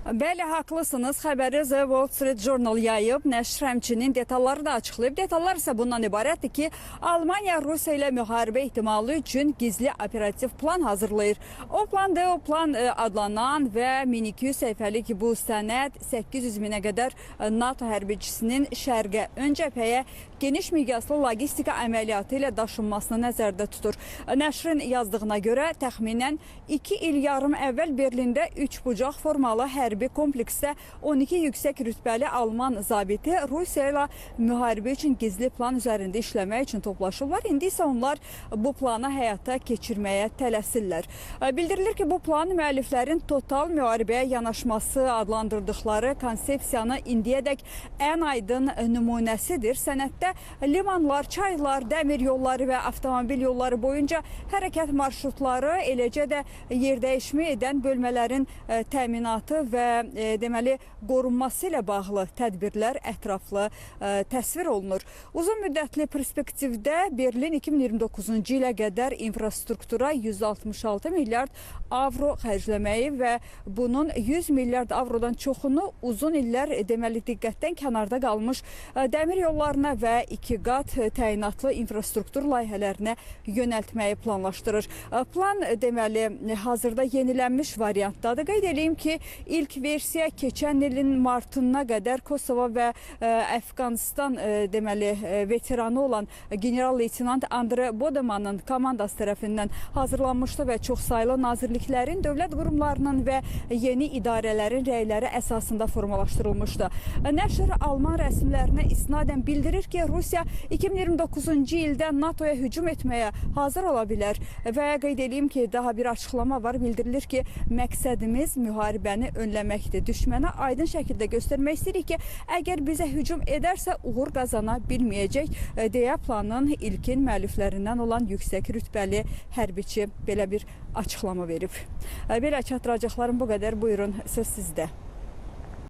Bəli, haqlısınız. Xəbəri The Wall Street Journal yayıb, nəşr həmçinin detalları da açıqlayıb. Detallar isə bundan ibarətdir ki, Almaniya Rusiya ilə müharibə ehtimalı üçün gizli operativ plan hazırlayır. O plan adlanan və 1200 səhifəlik bu sənəd 800 minə qədər NATO hərbiçisinin şərqə, ön cəbhəyə geniş miqyaslı logistika əməliyyatı ilə daşınmasını nəzərdə tutur. Nəşrin yazdığına görə təxminən 2 il yarım əvvəl Berlində 3 bucaq formalı hərbi kompleksdə 12 yüksək rütbəli Alman zabiti Rusiya ilə müharibə üçün gizli plan üzərində işləmək üçün toplaşırlar. İndi isə onlar bu planı həyata keçirməyə tələsirlər. Bildirilir ki, bu plan müəlliflərin total müharibəyə yanaşması adlandırdıqları konsepsiyanı indiyədək ən aydın nümunəsidir. Sənəddə limanlar, çaylar, dəmir yolları və avtomobil yolları boyunca hərəkət marşrutları, eləcə də yerdəyişmə edən bölmələrin təminatı və deməli qorunması ilə bağlı tədbirlər ətraflı təsvir olunur. Uzun müddətli perspektivdə Berlin 2029-cu ilə qədər infrastruktura 166 milyard avro xərcləməyi və bunun 100 milyard avrodan çoxunu uzun illər deməli diqqətdən kənarda qalmış dəmir yollarına və 2 qat təyinatlı infrastruktur layihələrinə yönəltməyi planlaşdırır. Plan deməli hazırda yenilənmiş variantdadır. Qeyd edeyim ki, ilk versiya keçən ilin martına qədər Kosova və Əfqanistan deməli veteranı olan general-leytenant Andre Bodemanın komandası tərəfindən hazırlanmışdı və çoxsaylı nazirliklərin, dövlət qurumlarının və yeni idarələrin rəyləri əsasında formalaşdırılmışdı. Nəşr Alman rəsmilərinə isnadən bildirir ki, Rusiya 2029-cu ildə NATOya hücum etməyə hazır ola bilər və qeyd edeyim ki, daha bir açıqlama var. Bildirilir ki, məqsədimiz müharibəni önləməkdir. Düşmənə aydın şəkildə göstərmək istəyirik ki, əgər bizə hücum edərsə uğur qazana bilməyəcək deyə planın ilkin müəlliflərindən olan yüksək rütbəli hərbiçi belə bir açıqlama verib. Belə çatdıracaqlarım bu qədər. Buyurun, söz sizdə.